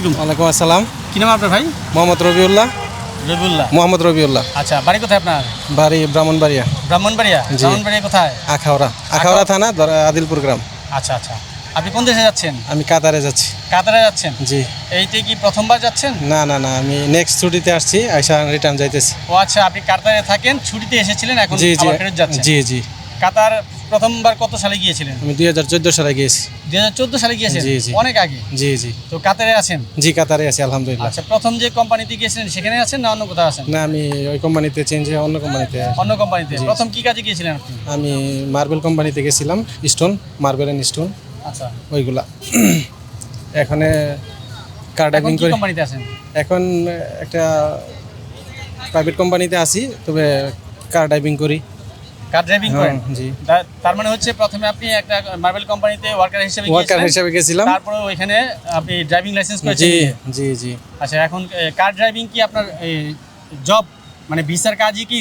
আলাইকুম। ওয়ালাইকুম আসসালাম। কি নাম আপনার ভাই? মোহাম্মদ রবিউল্লাহ। রবিউল্লাহ। মোহাম্মদ রবিউল্লাহ। আচ্ছা, বাড়ি কোথায় আপনার? বাড়ি ব্রাহ্মণবাড়িয়া। ব্রাহ্মণবাড়িয়া। জি। ব্রাহ্মণবাড়িয়া কোথায়? আখাউড়া। আখাউড়া থানা, আদিলপুর গ্রাম। আচ্ছা আচ্ছা। আপনি কোন দেশে যাচ্ছেন? আমি কাতারে যাচ্ছি। কাতারে যাচ্ছেন? জি। এইটাই কি প্রথমবার যাচ্ছেন? না না না, আমি নেক্সট ছুটিতে আসছি, আইসা রিটার্ন যাইতেছি। ও আচ্ছা, আপনি কাতারে থাকেন, ছুটিতে এসেছিলেন, এখন জি জি আবার ফেরত যাচ্ছেন? জি জি। কাতার প্রথমবার কত সালে গিয়েছিলেন? আমি 2014 সালে গিয়েছি। 2014 সালে গিয়েছেন? জি, জি। অনেক আগে। জি জি। তো কাতারে আছেন? জি, কাতারে আছি আলহামদুলিল্লাহ। আচ্ছা, প্রথম যে কোম্পানিতে গিয়েছিলেন সেখানে আছেন না অন্য কোথাও আছেন? না, আমি ওই কোম্পানিতে চেঞ্জ হয়ে অন্য কোম্পানিতে। অন্য কোম্পানিতে। জি। প্রথম কি কাজে গিয়েছিলেন আপনি? আমি মার্বেল কোম্পানিতে গেছিলাম, স্টোন, মার্বেল অ্যান্ড স্টোন আচ্ছা। ওইগুলা। এখানে কার এখন ড্রাইভিং কি করি। কোম্পানিতে আছেন? এখন একটা প্রাইভেট কোম্পানিতে আছি, তবে কার ড্রাইভিং করি। কার ড্রাইভিং করেন? জি। তার মানে হচ্ছে প্রথমে আপনি একটা মার্বেল কোম্পানিতে ওয়ার্কার হিসেবে ওয়ার্কার গিয়েছিলেন, হিসেবে গেছিলাম। তারপরে ওইখানে আপনি ড্রাইভিং লাইসেন্স করেছেন? জি জি জি। আচ্ছা, এখন কার ড্রাইভিং কি আপনার জব, মানে ভিসার কাজই কি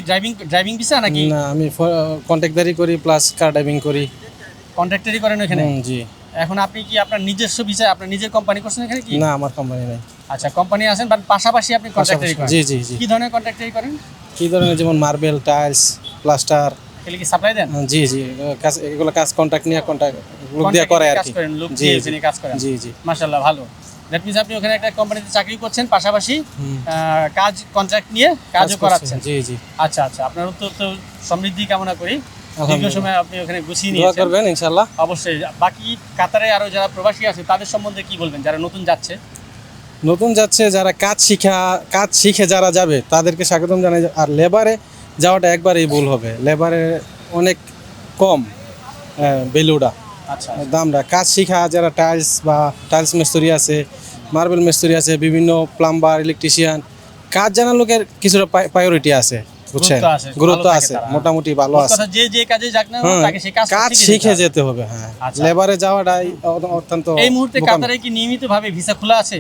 ড্রাইভিং ভিসা নাকি? না, আমি কন্ট্রাক্টদারি করি প্লাস কার ড্রাইভিং করি। কন্ট্রাক্টরই করেন ওখানে? জি। এখন আপনি কি আপনার নিজস্ব ভিসা, আপনার নিজের কোম্পানি করছেন এখানে কি? না, আমার কোম্পানি নাই। আচ্ছা, কোম্পানি আছেন, বাট পাশাপাশি আপনি কন্ট্রাক্টরই করেন? জি জি জি। কি ধরনের কন্ট্রাক্টরই করেন? কি ধরনের, যেমন মার্বেল, টাইলস, প্লাস্টার। এগুলো কি সাপ্লাই দেন? জি জি, কাজ, এগুলো কাজ কন্ট্রাক্ট নিয়ে লোক দিয়ে করে আর কাজ কি। করেন, লোক জি দিয়ে জি এখানে কাজ করেন? জি জি। মাশাআল্লাহ, ভালো। দ্যাট মিনস আপনি ওখানে একটা কোম্পানিতে চাকরি করছেন, পাশাপাশি কাজ কন্ট্রাক্ট নিয়ে কাজও করাচ্ছেন? জি জি। আচ্ছা আচ্ছা, আপনার উত্তর তো সমৃদ্ধি কামনা করি, দীর্ঘ আলহামদুলিল্লাহ। সময় আপনি ওখানে গুছিয়ে দোয়া নিয়েছেন। করবেন ইনশাআল্লাহ। অবশ্যই। বাকি কাতারে আরো যারা প্রবাসী আছে তাদের সম্বন্ধে কি বলবেন, যারা নতুন যাচ্ছে? নতুন যাচ্ছে যারা, কাজ শিখে যারা যাবে তাদেরকে স্বাগতম জানাই। আর লেবারে যাওয়াটা একবারেই ভুল হবে। লেবারে অনেক কম বেলুডা আচ্ছা দামটা। কাজ শিখা যারা টাইলস মিস্ত্রি আছে, মার্বেল মিস্ত্রি আছে, বিভিন্ন প্লাম্বার, ইলেকট্রিশিয়ান, কাজ জানা লোকের কিছুটা প্রায়োরিটি আছে, বুঝছেন? গুরুত্ব আছে, মোটামুটি ভালো আছে। যে যে কাজে যাক না তাকে সেই কাজ শিখে যেতে হবে। হ্যাঁ, আচ্ছা। লেবারে যাওয়াটাই অত্যন্ত। এই মুহূর্তে কাতারে কি নিয়মিতভাবে ভিসা খোলা আছে?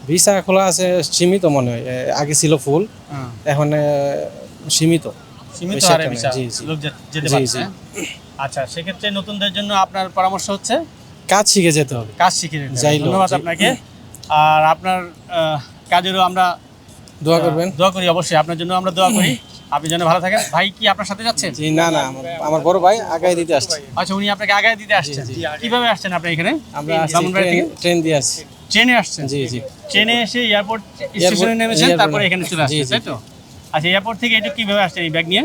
ভিসা খোলা আছে, সীমিত মনে হয়। আগে ছিল ফুল, এখন সীমিত। সীমিত বেশি হারে একটা ভিসা নেই। জি জি লোক যেতে জি পারছে। জি। আচ্ছা, সেক্ষেত্রে নতুনদের জন্য আপনার পরামর্শ হচ্ছে কাজ শিখে যেতে হবে। কাজ শিখে যেতে হবে। যাইলো, ধন্যবাদ জি। আপনাকে। আর আপনার কাজেরও আমরা দোয়া করবেন। দোয়া করি, অবশ্যই আপনার জন্য আমরা দোয়া করি, আপনি যেন ভালো থাকেন। ভাই কি আপনার সাথে যাচ্ছেন? জি না না, আমার বড় ভাই আগায় দিতে আসছে। আচ্ছা, উনি আপনাকে আগায় দিতে আসছেন? জি, জি। কিভাবে আসছেন আপনি এখানে? আমরা ব্রাহ্মণবাড়িয়া থেকে ট্রেন দিয়ে আসছি। ট্রেনে আসছেন? জি জি। ট্রেনে এসে এয়ারপোর্ট স্টেশনে নেমেছেন, তারপরে এখানে চলে জি, আসছেন, জি, তাই তো? আচ্ছা, এয়ারপোর্ট থেকে এটা কিভাবে আসছেন এই ব্যাগ নিয়ে?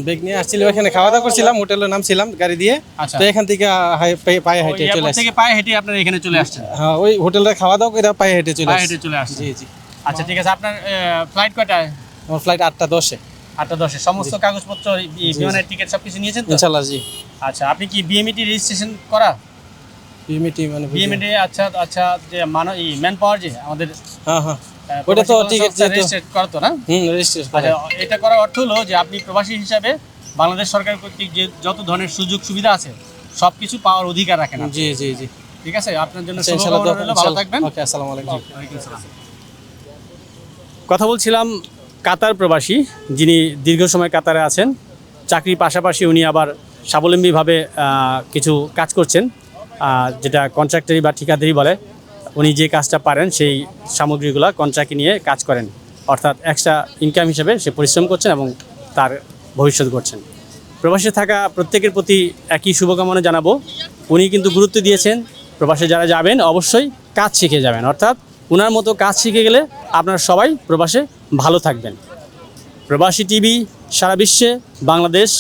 ব্যাগ নিয়ে আসছিল, এখানে খাওয়া দাওয়া করছিলাম, হোটেলে নামছিলাম গাড়ি দিয়ে। আচ্ছা। তো এখান থেকে পায়ে হেঁটে চলে এয়ারপোর্ট আসছি। থেকে পায়ে হেঁটে আপনারা এখানে চলে আসছেন? হ্যাঁ, ওই হোটেলে খাওয়া দাওয়া করে পায়ে হেঁটে চলে পায়ে আসছি। হেঁটে চলে আসছেন? জি জি। আচ্ছা, ঠিক আছে। আপনার ফ্লাইট কয়টায়? আমার ফ্লাইট 8টা 10-এ। 8টা 10-এ। সমস্ত কাগজপত্র, বিমানের টিকিট সবকিছু নিয়েছেন তো? ইনশাআল্লাহ, জি। আচ্ছা, আপনি কি বিএমইটি রেজিস্ট্রেশন করা? বিএমইটি মানে বিএমইটি, আচ্ছা আচ্ছা, যে ম্যান পাওয়ার যে আমাদের, হ্যাঁ হ্যাঁ, ওটা তো টিকিট রেজিস্ট্রেট করা তো না? রেজিস্ট্রেশন। আচ্ছা, এটা করার অর্থ হলো যে আপনি প্রবাসী হিসাবে বাংলাদেশ সরকার কর্তৃক যে যত ধরনের সুযোগ সুবিধা আছে সব কিছু পাওয়ার অধিকার রাখেন আপনি। জি জি জি। ঠিক আছে, আপনার জন্য আচ্ছা, শুভকামনা ইনশাআল্লাহ, রইলো, ভালো থাকবেন। ওকে, আসসালামু আলাইকুম। কথা বলছিলাম কাতার প্রবাসী, যিনি দীর্ঘ সময় কাতারে আছেন, চাকরির পাশাপাশি উনি আবার স্বাবলম্বীভাবে কিছু কাজ করছেন, যেটা কন্ট্রাক্টারি বা ঠিকাদারি বলে। উনি যে কাজটা পারেন সেই সামগ্রীগুলো কন্ট্রাক্টে নিয়ে কাজ করেন, অর্থাৎ এক্সট্রা ইনকাম হিসেবে সে পরিশ্রম করছেন এবং তার ভবিষ্যৎ করছেন। প্রবাসে থাকা প্রত্যেকের প্রতি একই শুভকামনা জানাবো। উনি কিন্তু গুরুত্ব দিয়েছেন প্রবাসে যারা যাবেন অবশ্যই কাজ শিখে যাবেন, অর্থাৎ ওনার মতো কাজ শিখে গেলে আপনারা সবাই প্রবাসে ভালো থাকবেন। প্রবাসী টিভি সারা বিশ্বে, বাংলাদেশ